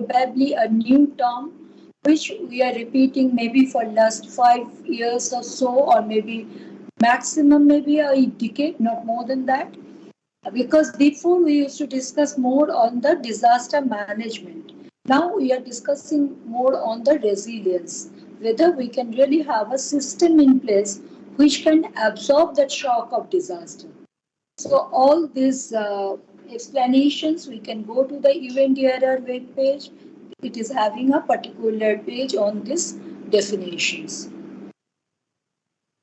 probably a new term which we are repeating maybe for last 5 years or so, or maybe maximum maybe a decade, not more than that. Because before we used to discuss more on the disaster management. Now we are discussing more on the resilience, whether we can really have a system in place which can absorb that shock of disaster. So all these explanations, we can go to the UNDRR web page. It is having a particular page on these definitions.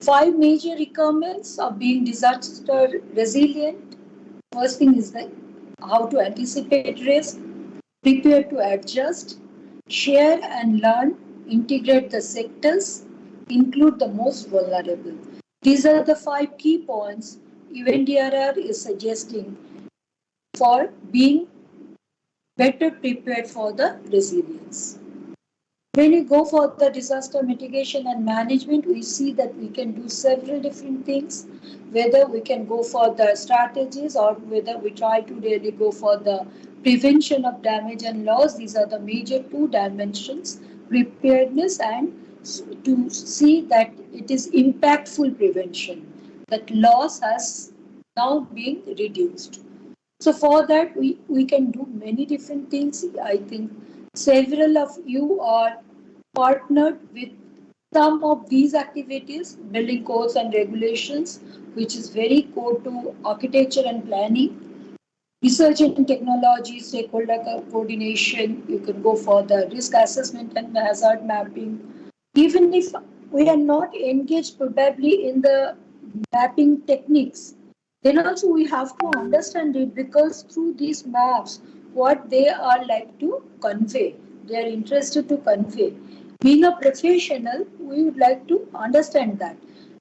5 major requirements of being disaster resilient. First thing is that how to anticipate risk, prepare to adjust, share and learn, integrate the sectors, include the most vulnerable. These are the 5 key points UNDRR is suggesting for being better prepared for the resilience. When we go for the disaster mitigation and management, we see that we can do several different things, whether we can go for the strategies or whether we try to really go for the prevention of damage and loss. These are the major 2 dimensions, preparedness and to see that it is impactful prevention, that loss has now been reduced. So for that, we can do many different things. I think several of you are partnered with some of these activities, building codes and regulations, which is very core to architecture and planning, research and technology, stakeholder coordination. You can go for the risk assessment and hazard mapping. Even if we are not engaged probably in the mapping techniques, then also we have to understand it, because through these maps, what they are like to convey, they are interested to convey. Being a professional, we would like to understand that,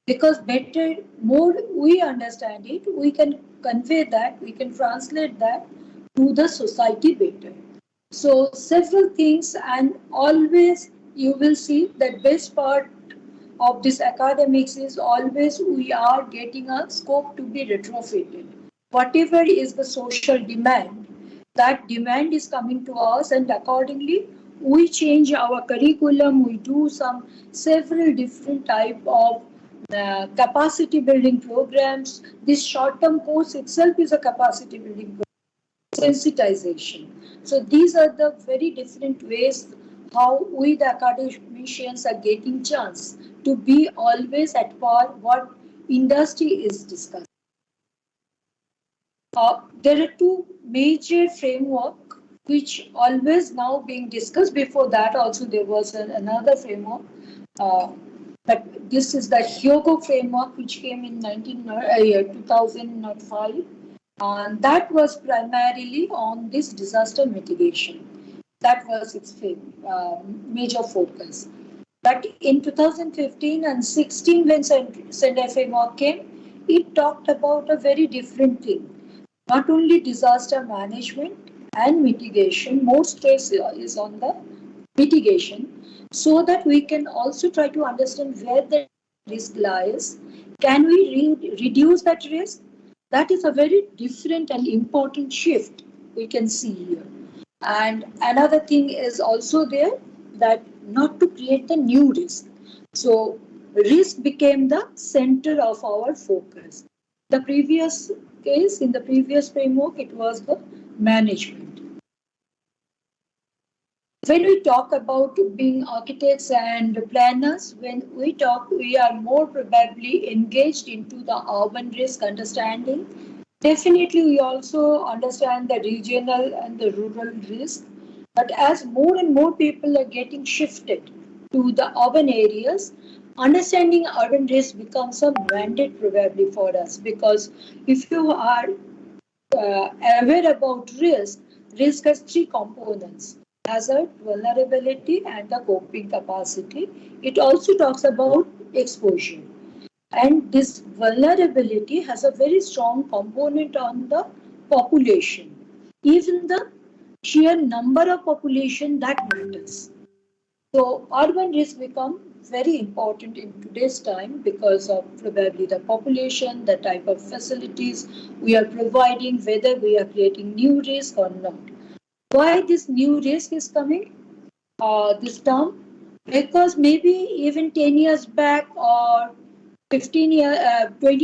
because better, more we understand it, we can convey that, we can translate that to the society better. So several things, and always you will see that best part of this academics is always we are getting a scope to be retrofitted. Whatever is the social demand, that demand is coming to us, and accordingly we change our curriculum. We do some several different type of capacity building programs. This short-term course itself is a capacity building program, sensitization. So these are the very different ways how we the academicians are getting chance to be always at par what industry is discussing. There are 2 major framework which always now being discussed. Before that also there was another framework, uh, but this is the Hyogo framework which came in 2005, and that was primarily on this disaster mitigation. That was its major focus. But in 2015 and 16, when Sendai framework came, it talked about a very different thing. Not only disaster management and mitigation, more stress is on the mitigation, so that we can also try to understand where the risk lies. Can we reduce that risk? That is a very different and important shift we can see here. And another thing is also there, that not to create the new risk. So risk became the center of our focus. The previous case, in the previous framework, it was the management. When we talk about being architects and planners, when we talk, we are more probably engaged into the urban risk understanding. Definitely, we also understand the regional and the rural risk. But as more and more people are getting shifted to the urban areas, understanding urban risk becomes a mandate probably for us, because if you are aware about risk, risk has 3 components: hazard, vulnerability, and the coping capacity. It also talks about exposure. And this vulnerability has a very strong component on the population. Even the sheer number of population that matters. So urban risk become very important in today's time because of probably the population, the type of facilities we are providing, whether we are creating new risk or not. Why this new risk is coming, this term? Because maybe even 10 years back or 20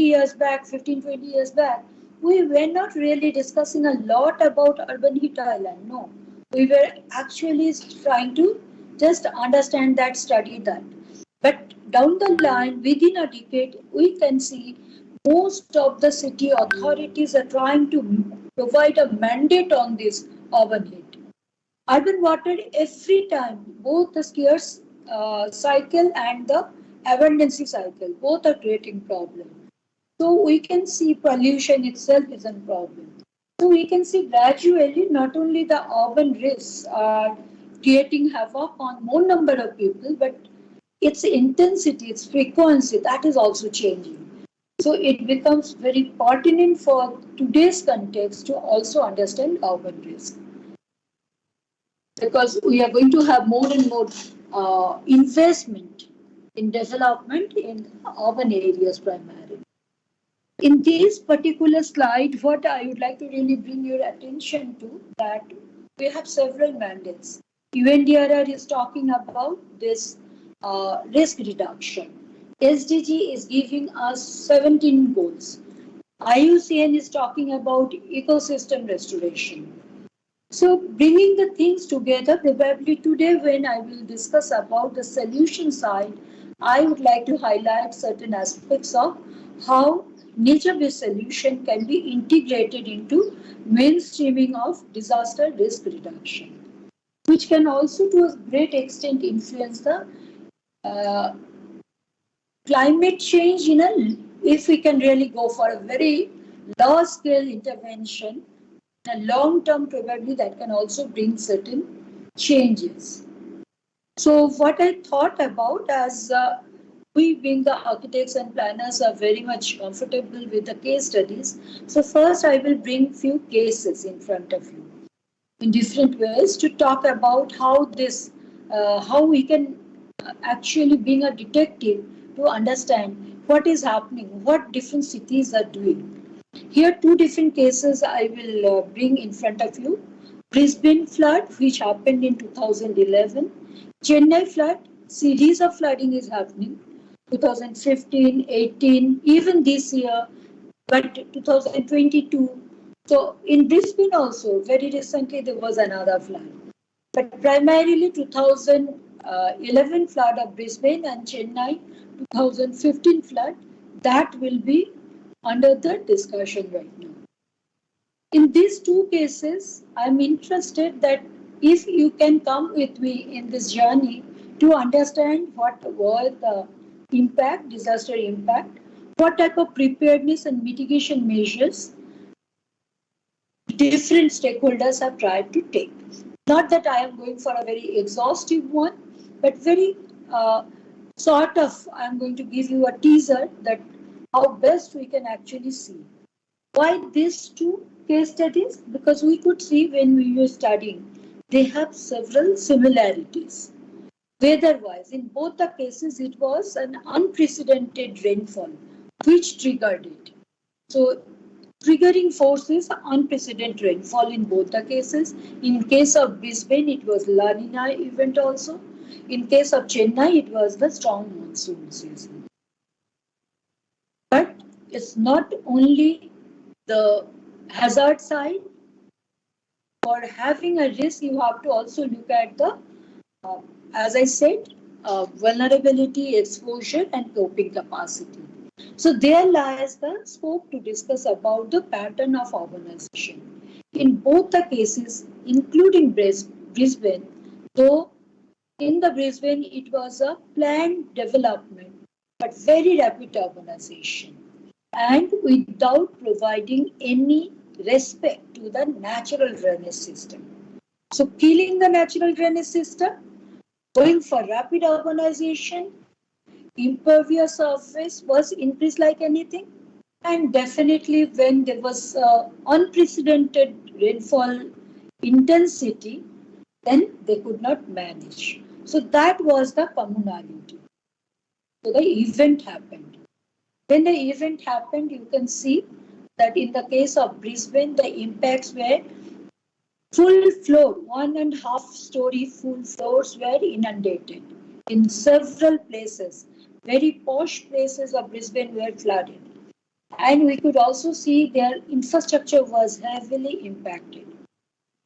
years back, 15, 20 years back, we were not really discussing a lot about urban heat island. No, we were actually trying to just understand that, study that. But down the line, within a decade, we can see most of the city authorities are trying to provide a mandate on this urban heat. Urban water, every time, both the scarce cycle and the abundancy cycle, both are creating problem. So we can see pollution itself is a problem. So we can see gradually not only the urban risks are creating havoc on more number of people, but its intensity, its frequency, that is also changing. So it becomes very pertinent for today's context to also understand urban risk, because we are going to have more and more investment in development in urban areas primarily. In this particular slide, what I would like to really bring your attention to, that we have several mandates. UNDRR is talking about this risk reduction. SDG is giving us 17 goals. IUCN is talking about ecosystem restoration. So bringing the things together, probably today when I will discuss about the solution side, I would like to highlight certain aspects of how nature-based solution can be integrated into mainstreaming of disaster risk reduction, which can also to a great extent influence the uh, climate change. If we can really go for a very large scale intervention, a long term, probably that can also bring certain changes. So what I thought about, as we being the architects and planners are very much comfortable with the case studies. So first I will bring few cases in front of you in different ways to talk about how this, how we can actually being a detective to understand what is happening, what different cities are doing. Here, two different cases I will bring in front of you. Brisbane flood, which happened in 2011. Chennai flood, series of flooding is happening. 2015, 18, even this year, but 2022. So in Brisbane also, very recently there was another flood. But primarily 2011 flood of Brisbane and Chennai, 2015 flood, that will be under the discussion right now. In these two cases, I'm interested that if you can come with me in this journey to understand what were the impact, disaster impact, what type of preparedness and mitigation measures different stakeholders have tried to take. Not that I am going for a very exhaustive one, but very sort of, I'm going to give you a teaser that how best we can actually see. Why these two case studies? Because we could see when we were studying, they have several similarities. Weather-wise, in both the cases, it was an unprecedented rainfall which triggered it. So triggering force is unprecedented rainfall in both the cases. In case of Brisbane, it was La Nina event also. In case of Chennai, it was the strong monsoon season. But it's not only the hazard side. For having a risk, you have to also look at the, uh, as I said, vulnerability, exposure, and coping capacity. So there lies the scope to discuss about the pattern of urbanization. In both the cases, including Brisbane, though in the Brisbane it was a planned development, but very rapid urbanization, and without providing any respect to the natural drainage system. So killing the natural drainage system, going for rapid urbanization, impervious surface was increased like anything. And definitely when there was unprecedented rainfall intensity, then they could not manage. So that was the communality. So the event happened. When the event happened, you can see that in the case of Brisbane, the impacts were Full floor, 1.5 story full floors were inundated in several places. Very posh places of Brisbane were flooded. And we could also see their infrastructure was heavily impacted.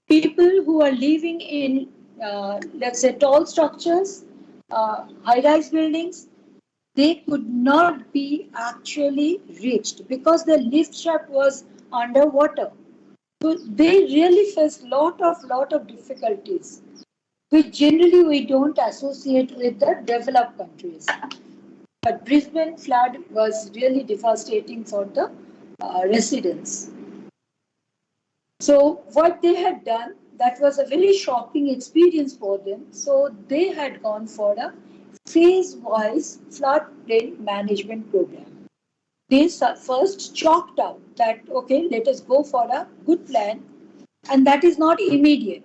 People who are living in, let's say, tall structures, high-rise buildings, they could not be actually reached because the lift shaft was underwater. So they really faced lot of difficulties, which generally we don't associate with the developed countries. But Brisbane flood was really devastating for the residents. So what they had done, that was a very shocking experience for them. So they had gone for a phase-wise floodplain management program. They first chalked out that, okay, let us go for a good plan, and that is not immediate.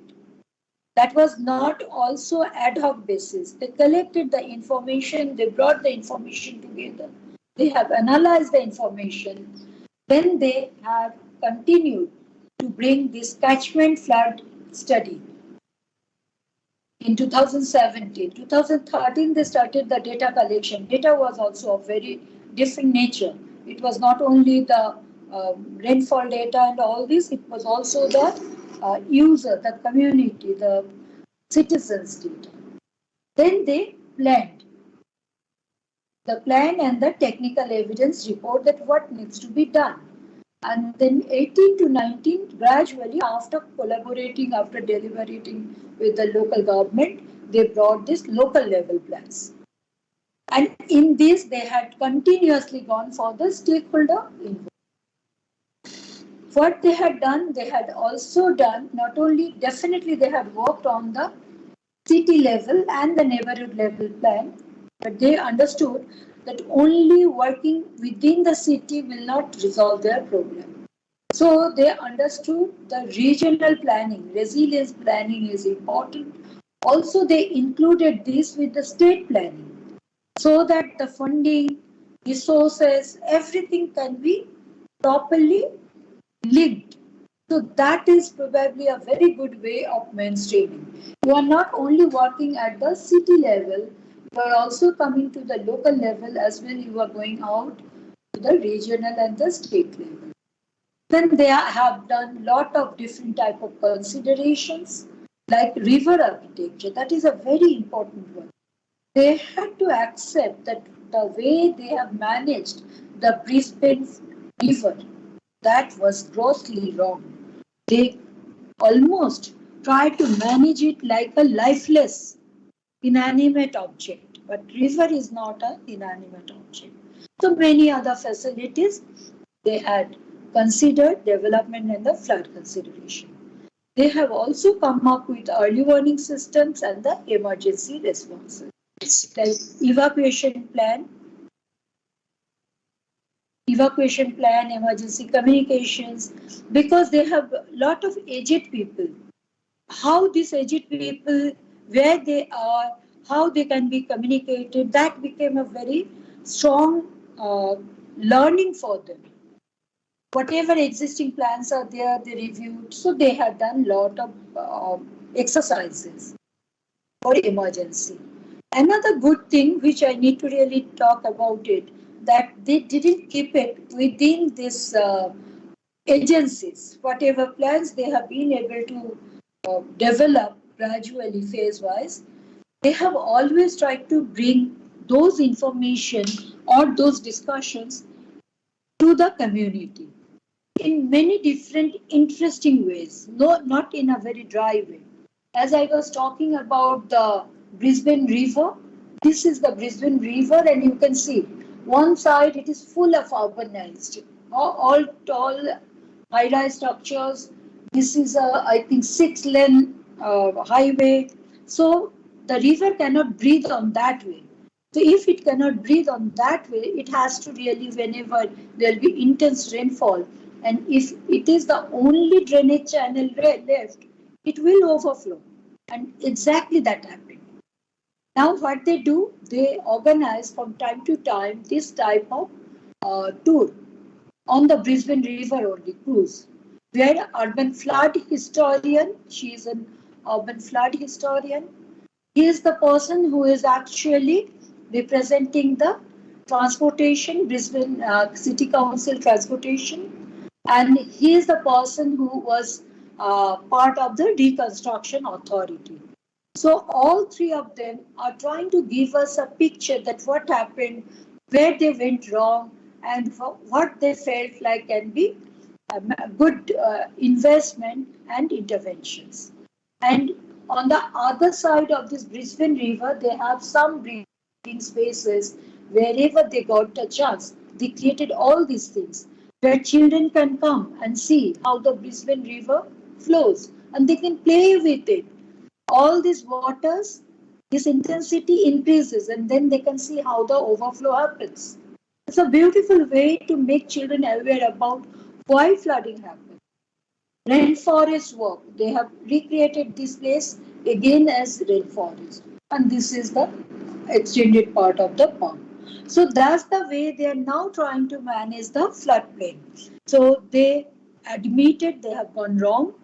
That was not also ad hoc basis. They collected the information, they brought the information together, they have analyzed the information, then they have continued to bring this catchment flood study. In 2017, 2013, they started the data collection. Data was also of very different nature. It was not only the rainfall data and all this, it was also the user, the community, the citizens' data. Then they planned the plan and the technical evidence report that what needs to be done. And then 18 to 19, gradually after collaborating, after deliberating with the local government, they brought this local level plans. And in this, they had continuously gone for the stakeholder involvement. What they had done, they had also done, not only, definitely they had worked on the city level and the neighborhood level plan, but they understood that only working within the city will not resolve their problem. So they understood the regional planning, resilience planning is important. Also, they included this with the state planning so that the funding, resources, everything can be properly linked. So that is probably a very good way of mainstreaming. You are not only working at the city level, you are also coming to the local level as well. You are going out to the regional and the state level. Then they have done lot of different type of considerations like river architecture. That is a very important one. They had to accept that the way they have managed the Brisbane River, that was grossly wrong. They almost tried to manage it like a lifeless, inanimate object. But river is not an inanimate object. So many other facilities they had considered development and the flood consideration. They have also come up with early warning systems and the emergency responses. Like evacuation plan, emergency communications, because they have a lot of aged people. How these aged people, where they are, how they can be communicated, that became a very strong learning for them. Whatever existing plans are there, they reviewed. So they have done lot of exercises for emergency. Another good thing which I need to really talk about it, that they didn't keep it within this agencies. Whatever plans they have been able to develop gradually phase wise, they have always tried to bring those information or those discussions to the community in many different interesting ways, no, not in a very dry way. As I was talking about the Brisbane River, this is the Brisbane River, and you can see one side it is full of urbanized, all tall high-rise structures. This is a, I think, 6-lane highway. So the river cannot breathe on that way. So if it cannot breathe on that way, it has to really, whenever there will be intense rainfall, and if it is the only drainage channel left, it will overflow. And exactly that happened. Now what they do, they organize from time to time this type of tour on the Brisbane River only, cruise. where urban flood historian, she is an urban flood historian. He is the person who is actually representing the transportation, Brisbane City Council transportation, and he is the person who was part of the reconstruction authority. So all three of them are trying to give us a picture that what happened, where they went wrong, and what they felt like can be a good investment and interventions. And on the other side of this Brisbane River, they have some breathing spaces wherever they got a chance. They created all these things where children can come and see how the Brisbane River flows and they can play with it. All these waters, this intensity increases and then they can see how the overflow happens. It's a beautiful way to make children aware about why flooding happens. Rainforest work. They have recreated this place again as rainforest. And this is the extended part of the pond. So that's the way they are now trying to manage the floodplain. So they admitted they have gone wrong.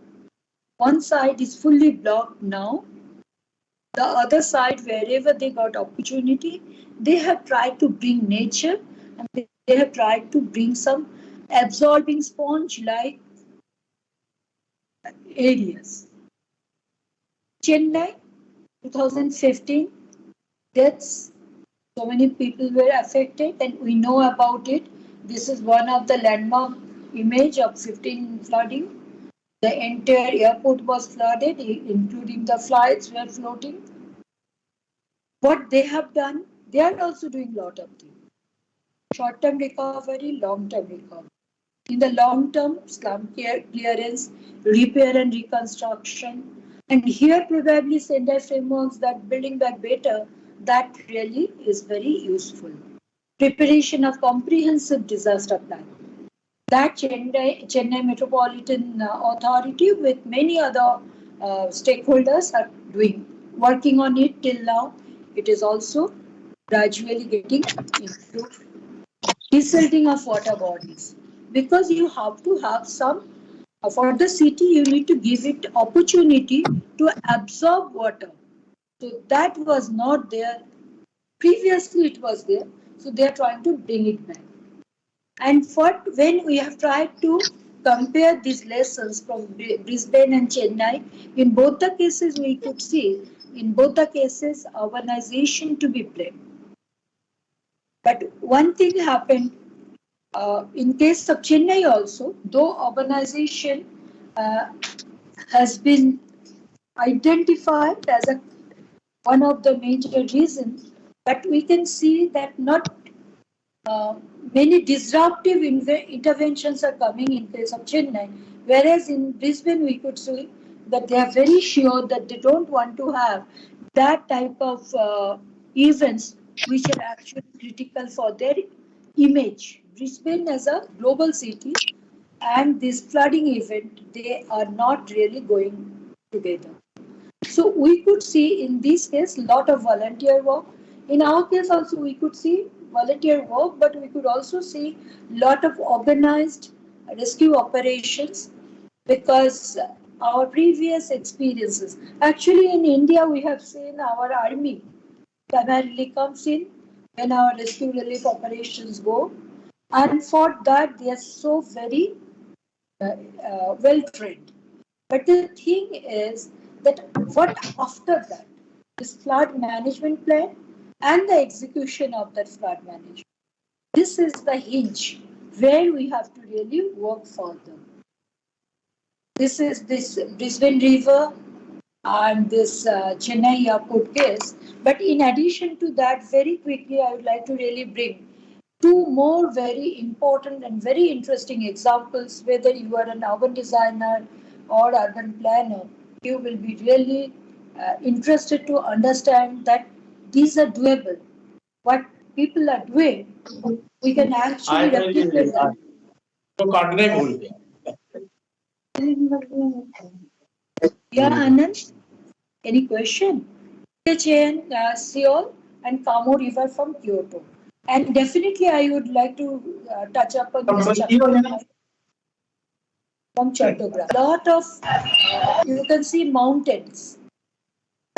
One side is fully blocked now. The other side, wherever they got opportunity, they have tried to bring nature and they have tried to bring some absorbing sponge like areas. Chennai, 2015, deaths, so many people were affected and we know about it. This is one of the landmark image of 15 flooding. The entire airport was flooded, including the flights were floating. What they have done, they are also doing a lot of things. Short-term recovery, long-term recovery. In the long term, slum clearance, repair and reconstruction. And here probably Sendai frameworks that building back better, that really is very useful. Preparation of comprehensive disaster plan. That Chennai Metropolitan Authority with many other stakeholders are working on it till now. It is also gradually getting improved. Desilting of water bodies, because you have to have some for the city you need to give it opportunity to absorb water, so that was not there previously, it was there, so they are trying to bring it back. And for when we have tried to compare these lessons from Brisbane and Chennai, in both the cases we could see, in both the cases urbanization to be blamed, but one thing happened. In case of Chennai also, though urbanization uh, has been identified as one of the major reasons, but we can see that not uh, many disruptive interventions are coming in case of Chennai, whereas in Brisbane we could see that they are very sure that they don't want to have that type of events which are actually critical for their image. Brisbane as a global city and this flooding event, they are not really going together. So we could see in this case a lot of volunteer work. In our case also we could see volunteer work, but we could also see lot of organized rescue operations because our previous experiences. Actually in India we have seen our army primarily comes in when our rescue relief operations go, and for that they are so very well trained. But the thing is that what after that, this flood management plan and the execution of that flood management, this is the hinge where we have to really work further. This is this Brisbane River and this Chennai Airport case. But in addition to that, very quickly, I would like to really bring two more very important and very interesting examples. Whether you are an urban designer or urban planner, you will be really interested to understand that these are doable. What people are doing, we can actually replicate that. Yeah, Anand, any question? Chain, Seoul, and Kamo River from Kyoto. And definitely, I would like to touch upon this chapter. from Chattogram. Lot of, you can see mountains.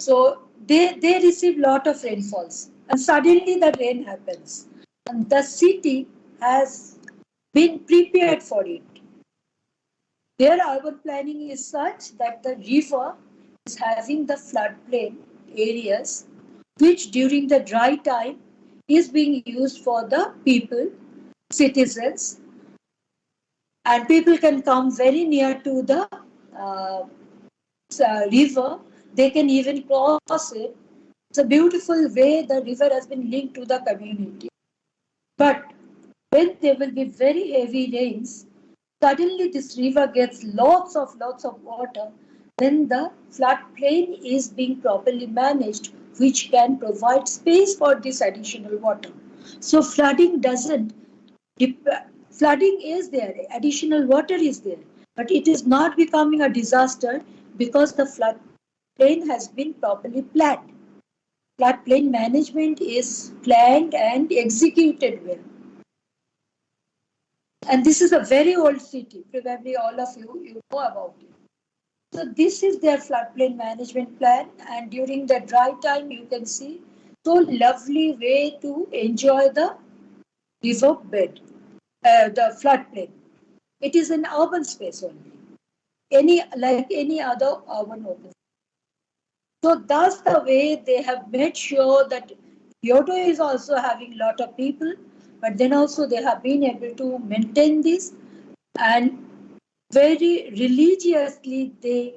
So they receive lot of rainfalls. And suddenly the rain happens. And the city has been prepared for it. Their urban planning is such that the river is having the floodplain areas, which during the dry time is being used for the people, citizens, and people can come very near to the uh, river. They can even cross it. It's a beautiful way the river has been linked to the community. But when there will be very heavy rains, suddenly this river gets lots of water. Then the floodplain is being properly managed, which can provide space for this additional water. So flooding is there, additional water is there, but it is not becoming a disaster because the floodplain has been properly planned. Floodplain management is planned and executed well. And this is a very old city. Probably all of you know about it. So this is their floodplain management plan. And during the dry time, you can see so lovely way to enjoy the river bed, the floodplain. It is an urban space only, like any other urban open. So that's the way they have made sure that Kyoto is also having a lot of people, but then also they have been able to maintain this, and very religiously they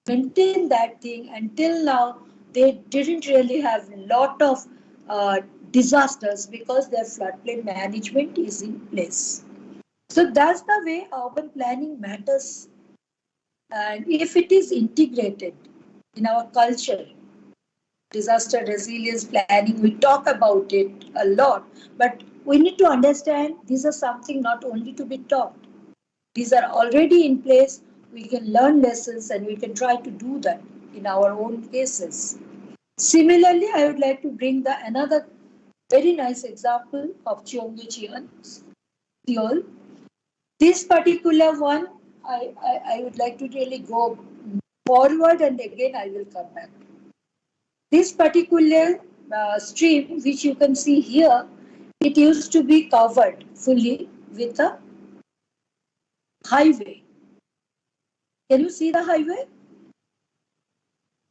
maintain that thing until now. They didn't really have a lot of disasters because their floodplain management is in place. So that's the way urban planning matters. And if it is integrated in our culture, disaster resilience planning, we talk about it a lot, but we need to understand these are something not only to be taught. These are already in place. We can learn lessons and we can try to do that in our own cases. Similarly, I would like to bring the another very nice example of Cheongju Seoul. This particular one, I would like to really go forward and again I will come back. This particular stream, which you can see here, it used to be covered fully with a highway. Can you see the highway?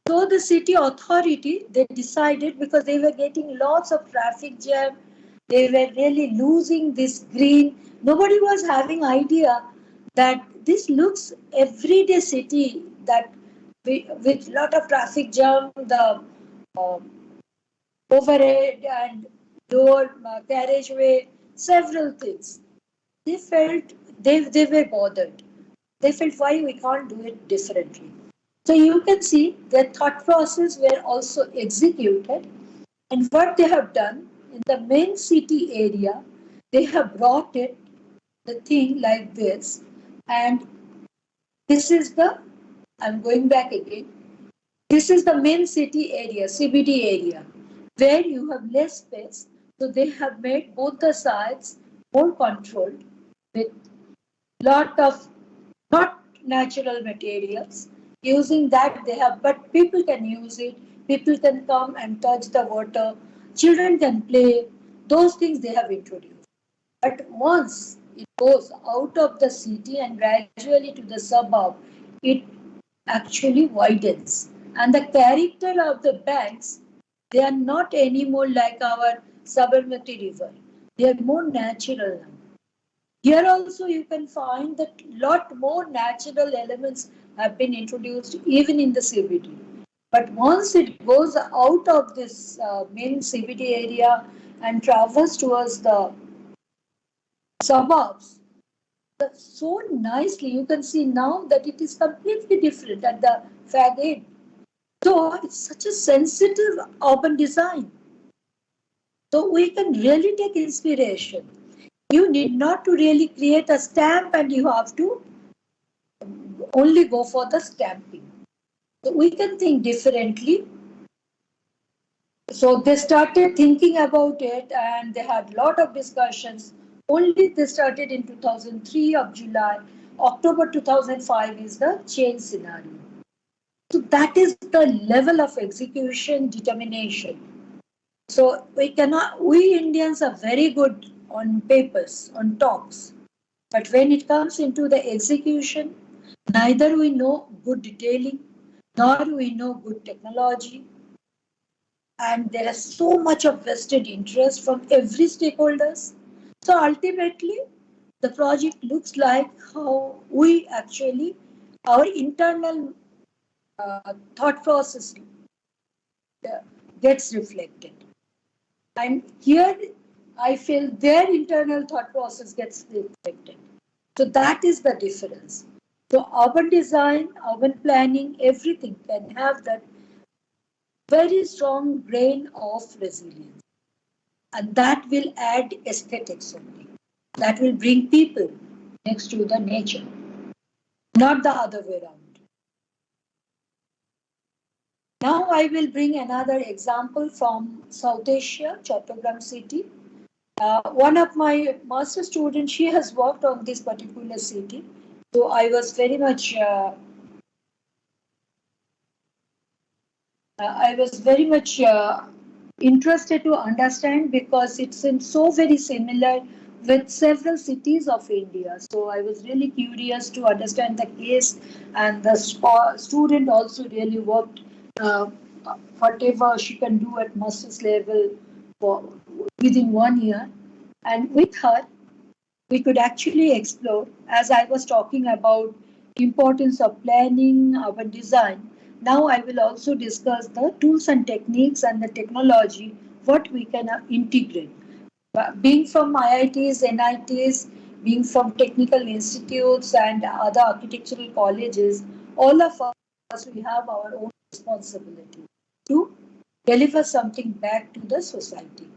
So the city authority, they decided because they were getting lots of traffic jam, they were really losing this green. Nobody was having idea that this looks everyday city that with lot of traffic jam, the uh, overhead and lower carriageway, several things. They felt they were bothered. They felt why we can't do it differently. So you can see their thought process were also executed, and what they have done in the main city area, they have brought it the thing like this, and this is the, I'm going back again. This is the main city area, CBD area, where you have less space. So they have made both the sides more controlled with lot of not natural materials. Using that they have, but people can use it. People can come and touch the water. Children can play. Those things they have introduced. But once it goes out of the city and gradually to the suburb, it actually widens. And the character of the banks, they are not anymore like our Sabarmati river. They are more natural now. Here also you can find that lot more natural elements have been introduced even in the CBD. But once it goes out of this main CBD area and travels towards the suburbs, so nicely you can see now that it is completely different at the fag end. So it's such a sensitive urban design. So we can really take inspiration. You need not to really create a stamp and you have to only go for the stamping. So we can think differently. So they started thinking about it and they had a lot of discussions. Only they started in 2003 of July October 2005 is the change scenario. So that is the level of execution determination. So we Indians are very good on papers, on talks. But when it comes into the execution, neither we know good detailing, nor we know good technology. And there is so much of vested interest from every stakeholders. So ultimately, the project looks like how we actually, our internal thought process uh, gets reflected. And here I feel their internal thought process gets reflected. So that is the difference. So urban design, urban planning, everything can have that very strong grain of resilience. And that will add aesthetics only. That will bring people next to the nature, not the other way around. Now I will bring another example from South Asia, Chattogram city. One of my master students, she has worked on this particular city. So I was very much interested to understand because it seems so very similar with several cities of India. So I was really curious to understand the case, and the student also really worked uh, whatever she can do at master's level for within 1 year. And with her, we could actually explore, as I was talking about importance of planning, urban design. Now I will also discuss the tools and techniques and the technology, what we can integrate. Being from IITs, NITs, being from technical institutes and other architectural colleges, all of us, we have our own responsibility to deliver something back to the society.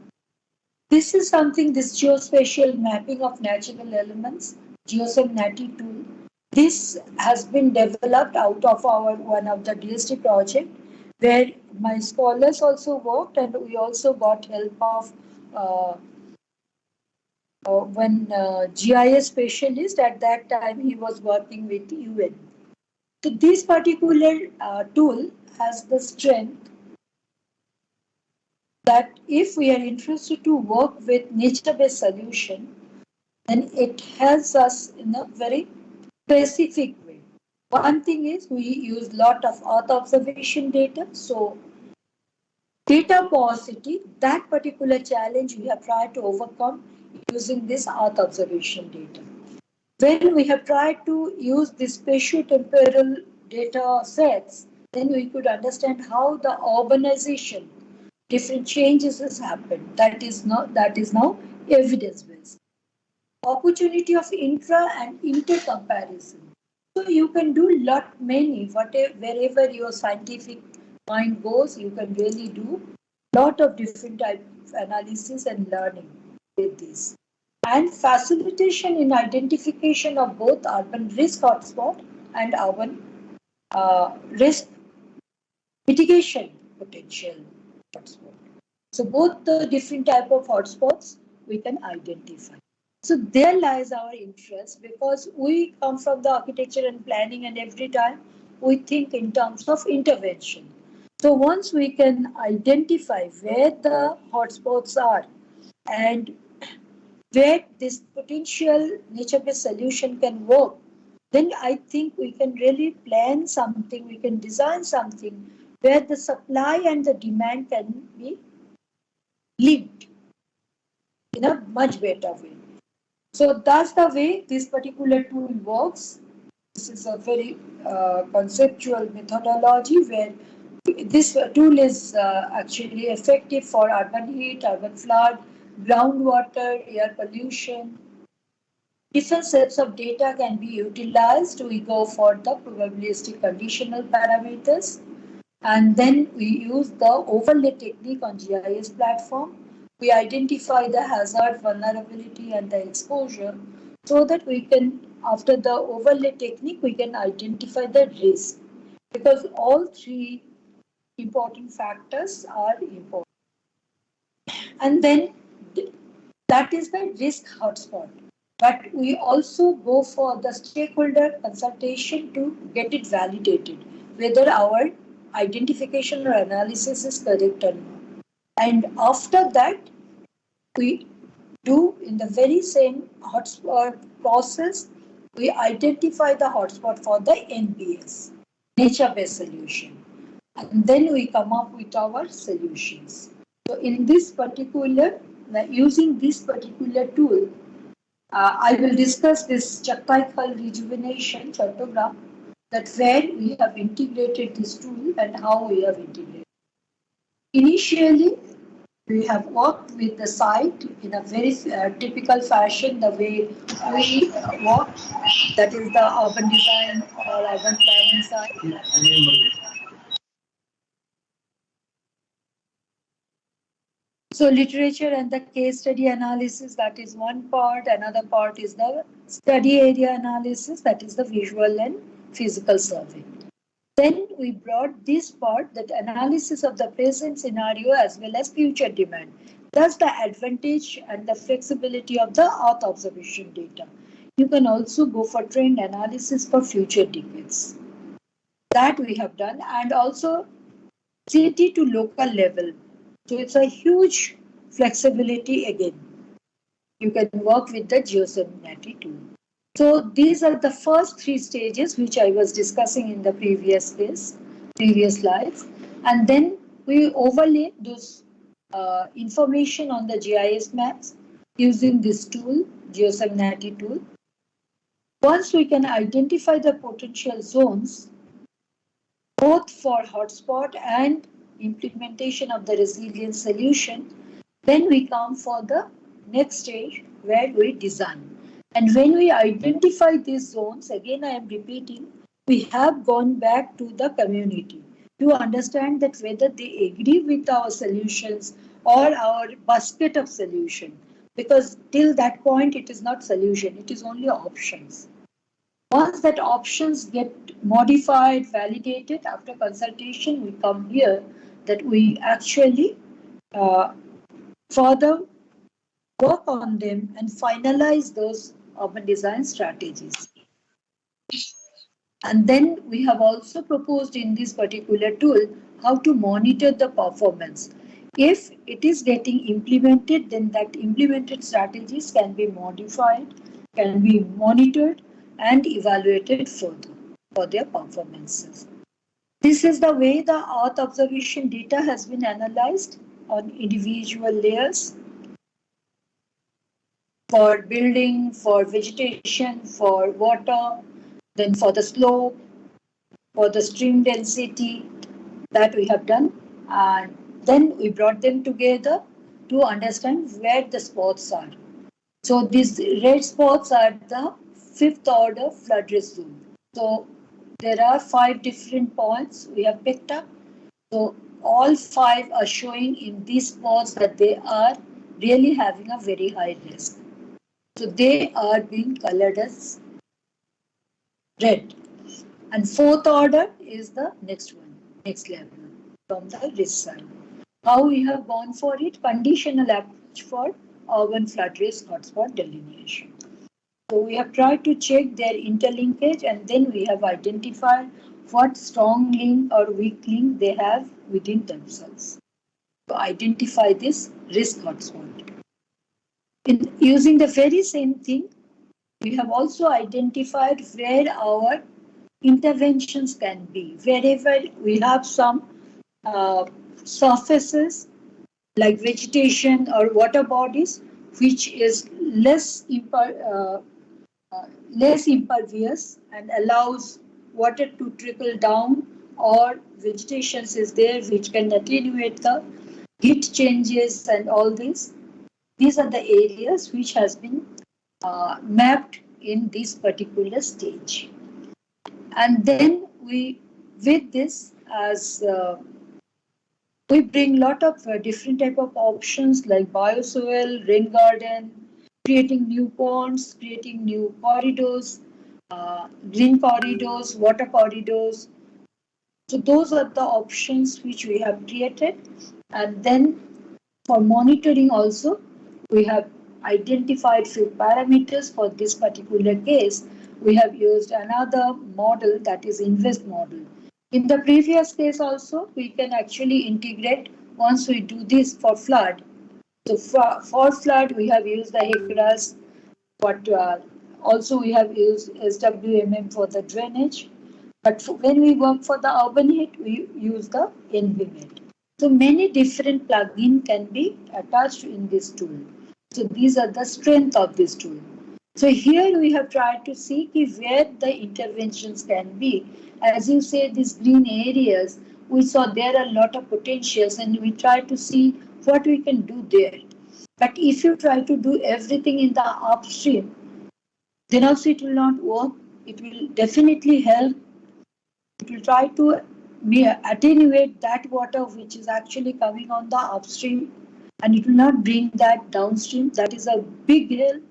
This is something, this geospatial mapping of natural elements, GeoSem tool. This has been developed out of our one of the DST project, where my scholars also worked, and we also got help of uh, when GIS specialist at that time he was working with UN. So this particular tool has the strength that if we are interested to work with nature-based solution, then it helps us in a very specific way. One thing is we use lot of Earth observation data. So data paucity, that particular challenge we have tried to overcome using this Earth observation data. When we have tried to use this spatio-temporal data sets, then we could understand how the urbanization, different changes has happened. That is now evidence-based. Opportunity of intra and inter comparison. So you can do lot many, whatever, wherever your scientific mind goes, you can really do lot of different type of analysis and learning with this. And facilitation in identification of both urban risk hotspot and urban risk mitigation potential hotspot. So both the different type of hotspots we can identify. So there lies our interest because we come from the architecture and planning, and every time we think in terms of intervention. So once we can identify where the hotspots are and where this potential nature-based solution can work, then I think we can really plan something, we can design something where the supply and the demand can be linked in a much better way. So that's the way this particular tool works. This is a very conceptual methodology where this tool is actually effective for urban heat, urban flood, groundwater, air pollution. Different sets of data can be utilized. We go for the probabilistic conditional parameters, and then we use the overlay technique on GIS platform. We identify the hazard, vulnerability, and the exposure so that we can, after the overlay technique, we can identify the risk, because all three important factors are important. And then that is the risk hotspot. but we also go for the stakeholder consultation to get it validated, whether our identification or analysis is correct or not. And after that, we do in the very same hotspot process, we identify the hotspot for the NBS, nature-based solution. And then we come up with our solutions. So in this particular, using this particular tool, I will discuss this Chakkai Khal rejuvenation photogram, that where we have integrated this tool and how we have integrated. Initially, we have worked with the site in a very typical fashion, the way we work, that is the urban design or urban planning side. So literature and the case study analysis, that is one part. Another part is the study area analysis, that is the visual and physical survey. Then we brought this part, that analysis of the present scenario as well as future demand. Thus the advantage and the flexibility of the Earth observation data. You can also go for trend analysis for future decades. That we have done, and also city to local level. So it's a huge flexibility again. You can work with the geosynchronity tool. So these are the first three stages which I was discussing in the previous slides. And then we overlay those information on the GIS maps using this tool, geosynchronity tool. Once we can identify the potential zones, both for hotspot and implementation of the resilience solution, then we come for the next stage where we design. And when we identify these zones, again I am repeating, we have gone back to the community to understand that whether they agree with our solutions or our basket of solution. Because till that point it is not solution, it is only options. Once that options get modified, validated after consultation, we come here that we actually further work on them and finalize those urban design strategies. And then we have also proposed in this particular tool how to monitor the performance. If it is getting implemented, then that implemented strategies can be modified, can be monitored and evaluated further for their performances. This is the way the Earth observation data has been analyzed on individual layers for building, for vegetation, for water, then for the slope, for the stream density, that we have done. And then we brought them together to understand where the spots are. So these red spots are the fifth order flood risk zone. So there are 5 different points we have picked up. So all 5 are showing in these spots that they are really having a very high risk. So they are being colored as red. And fourth order is the next one, next level from the risk side. How we have gone for it? Conditional approach for urban flood risk hotspot delineation. So we have tried to check their interlinkage, and then we have identified what strong link or weak link they have within themselves to identify this risk hotspot. In using the very same thing, we have also identified where our interventions can be. Wherever we have some surfaces like vegetation or water bodies which is less impervious and allows water to trickle down, or vegetation is there which can attenuate the heat changes and all this. These are the areas which has been mapped in this particular stage. And then we, with this as we bring lot of different type of options like biosoil, rain garden, creating new ponds, creating new corridors, green corridors, water corridors. So those are the options which we have created. And then for monitoring also, we have identified few parameters. For this particular case, we have used another model, that is InVest model. In the previous case also, we can actually integrate once we do this for flood. So for flood, we have used the HECRAS, but also we have used SWMM for the drainage. But when we work for the urban heat, we use the NVMED. So many different plugins can be attached in this tool. So these are the strength of this tool. So here we have tried to see where the interventions can be. As you say, these green areas, we saw there are a lot of potentials and we try to see what we can do there. But if you try to do everything in the upstream, then also it will not work. It will definitely help. It will try to attenuate that water which is actually coming on the upstream, and it will not bring that downstream. That is a big help.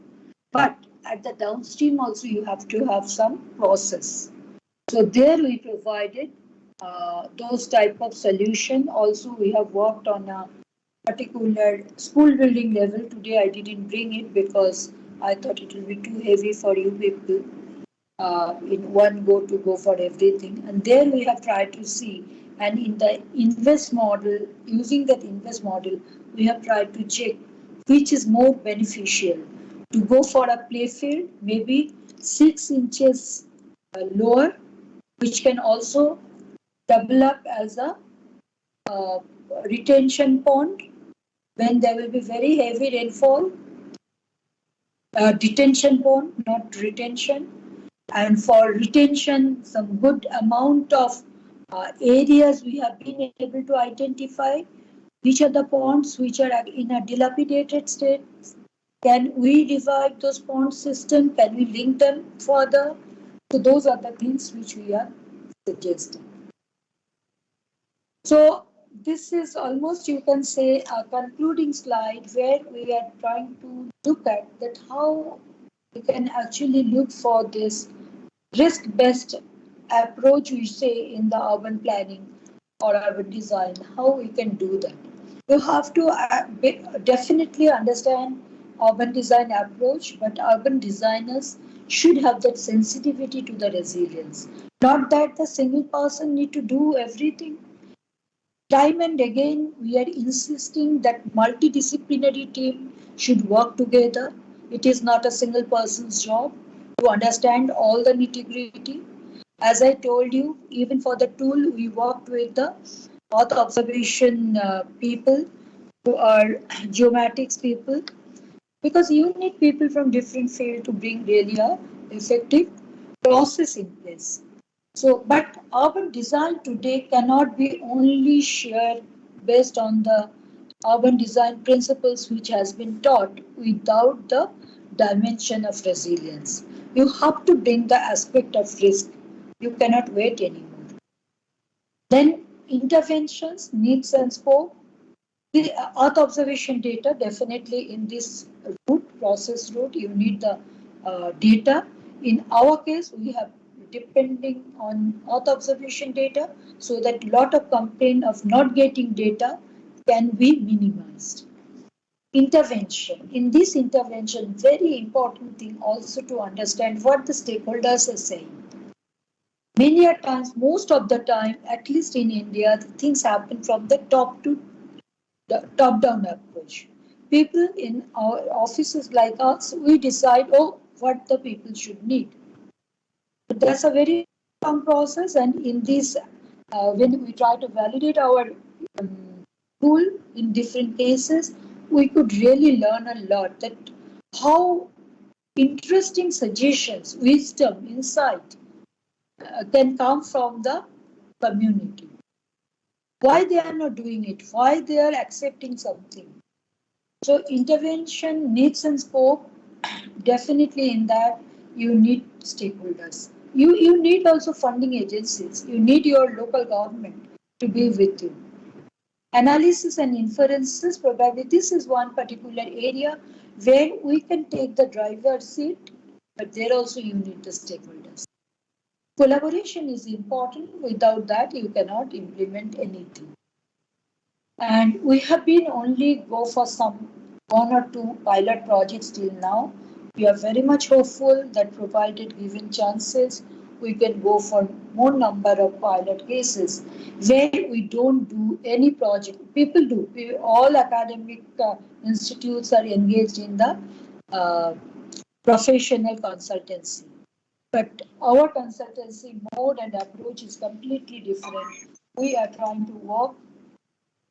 But at the downstream also you have to have some process. So there we provided those type of solution. Also we have worked on a particular school building level. Today I didn't bring it because I thought it will be too heavy for you people in one go to go for everything. And there we have tried to see, and in the invest model, using that invest model, we have tried to check which is more beneficial to go for a play field, maybe 6 inches lower, which can also develop as a uh, retention pond when there will be very heavy rainfall. Detention pond, not retention. And for retention, some good amount of areas we have been able to identify. Which are the ponds which are in a dilapidated state? Can we revive those pond system? Can we link them further? So those are the things which we are suggesting. So this is almost, you can say, a concluding slide where we are trying to look at that how we can actually look for this risk-based approach we say in the urban planning or urban design, how we can do that. You have to definitely understand urban design approach, but urban designers should have that sensitivity to the resilience. Not that the single person need to do everything. Time and again, we are insisting that multidisciplinary team should work together. It is not a single person's job to understand all the nitty-gritty. As I told you, even for the tool, we worked with the Earth observation people who are geomatics people, because you need people from different fields to bring really a effective process in place. So, but urban design today cannot be only shared based on the urban design principles which has been taught without the dimension of resilience. You have to bring the aspect of risk. You cannot wait anymore. Then interventions, needs and scope. The Earth observation data, definitely in this process route, you need the data. In our case, we have depending on Earth observation data, so that lot of complaint of not getting data can be minimized. Intervention. In this intervention, very important thing also to understand what the stakeholders are saying. Many a times, most of the time, at least in India, the things happen from the top to the top-down approach. People in our offices like us, we decide, what the people should need. But that's a very long process, and in this, when we try to validate our tool in different cases, we could really learn a lot that how interesting suggestions, wisdom, insight can come from the community. Why they are not doing it? Why they are accepting something? So intervention needs and scope, definitely in that you need stakeholders. You need also funding agencies. You need your local government to be with you. Analysis and inferences, probably this is one particular area where we can take the driver's seat, but there also you need the stakeholders. Collaboration is important. Without that, you cannot implement anything. And we have been only go for some one or two pilot projects till now. We are very much hopeful that provided given chances, we can go for more number of pilot cases where we don't do any project. People do. All academic institutes are engaged in the uh, professional consultancy. But our consultancy mode and approach is completely different. We are trying to work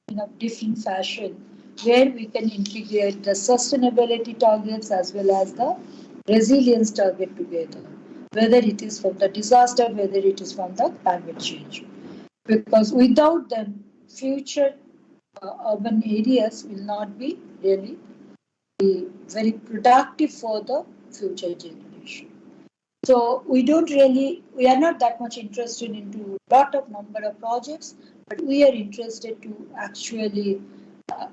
in a different fashion where we can integrate the sustainability targets as well as the resilience target together, whether it is from the disaster, whether it is from the climate change. Because without them, future urban areas will not be really be very productive for the future generation. So we are not that much interested into lot of number of projects, but we are interested to actually,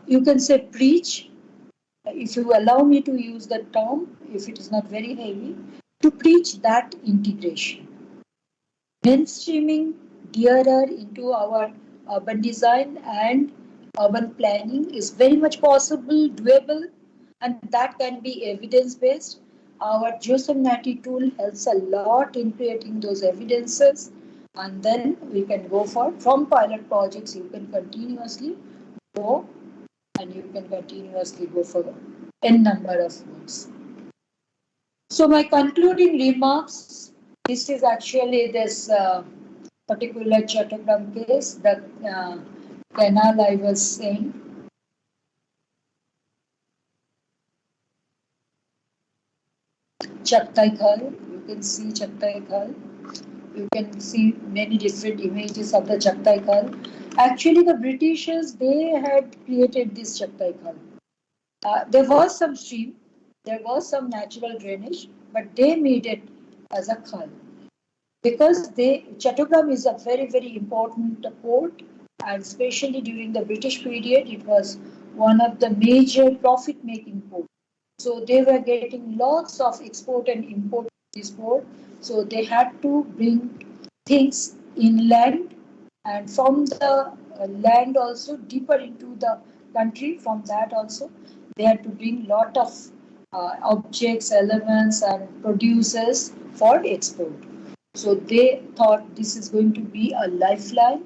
you can say preach, if you allow me to use that term, if it is not very heavy, to preach that integration. Mainstreaming dearer into our urban design and urban planning is very much possible, doable, and that can be evidence based. Our Geosimnati tool helps a lot in creating those evidences, and then we can go for from pilot projects. You can continuously go and you can continuously go for n number of works. So my concluding remarks, this is actually this particular Chattogram case, the canal I was saying. Chaktai Khal, you can see Chaktai Khal. You can see many different images of the Chaktai Khal. Actually, the Britishers, they had created this Chaktai Khal. There was some stream, there was some natural drainage, but they made it as a khal because Chattogram is a very important port, and especially during the British period, it was one of the major profit-making ports. So they were getting lots of export and import to this port. So they had to bring things inland and from the land also deeper into the country. From that also, they had to bring lot of objects, elements, and producers for export. So they thought this is going to be a lifeline.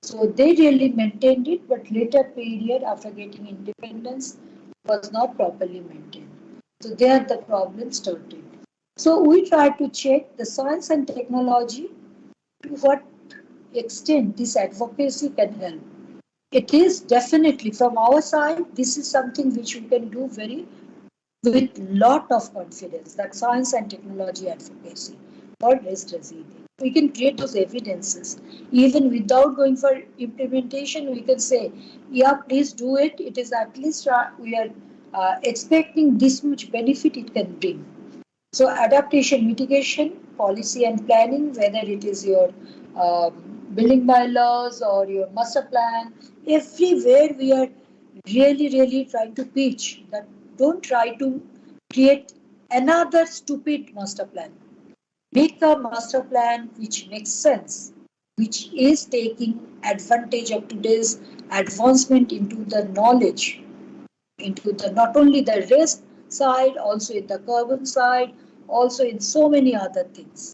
So they really maintained it, but later period after getting independence was not properly maintained. So there the problem started. So we try to check the science and technology to what extent this advocacy can help. It is definitely from our side, this is something which we can do very with lot of confidence that science and technology advocacy for rest resilience. We can create those evidences. Even without going for implementation, we can say, yeah, please do it. It is at least we are expecting this much benefit it can bring. So adaptation, mitigation, policy and planning, whether it is your building bylaws or your master plan, everywhere we are really trying to pitch that don't try to create another stupid master plan. Make a master plan which makes sense, which is taking advantage of today's advancement into the knowledge, into the not only the risk side, also in the carbon side, also in so many other things.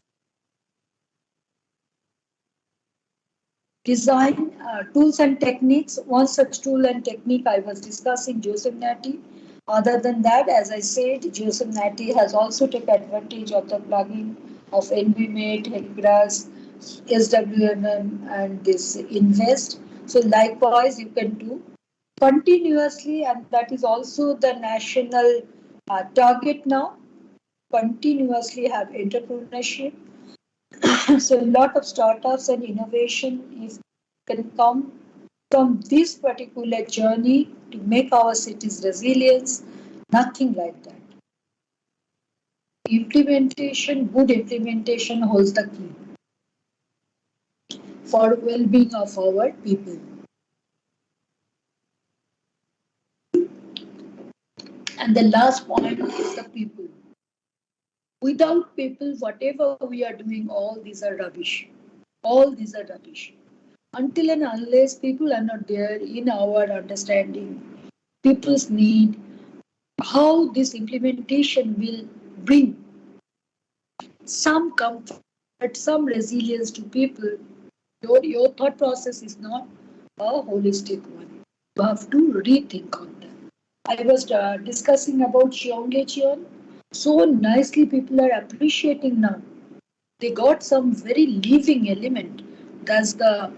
Design tools and techniques. One such tool and technique I was discussing, Geosimnati. Other than that, as I said, Geosimnati has also taken advantage of the plugin of NVMate, Hexgrass, SWMM, and this Invest. So likewise, you can do continuously, and that is also the national target now. Continuously have entrepreneurship. So a lot of startups and innovation if can come from this particular journey to make our cities resilient. Nothing like that. Implementation, good implementation holds the key for well-being of our people. And the last point is the people. Without people, whatever we are doing, all these are rubbish. All these are rubbish. Until and unless people are not there in our understanding, people's need, how this implementation will bring some comfort, some resilience to people. Your thought process is not a holistic one. You have to rethink on that. I was discussing about Cheong. So nicely, people are appreciating now. They got some very living element. That's the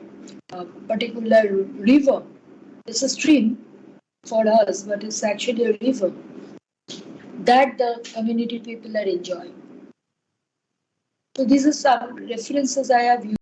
particular river. It's a stream for us, but it's actually a river that the community people are enjoying. So these are some references I have used.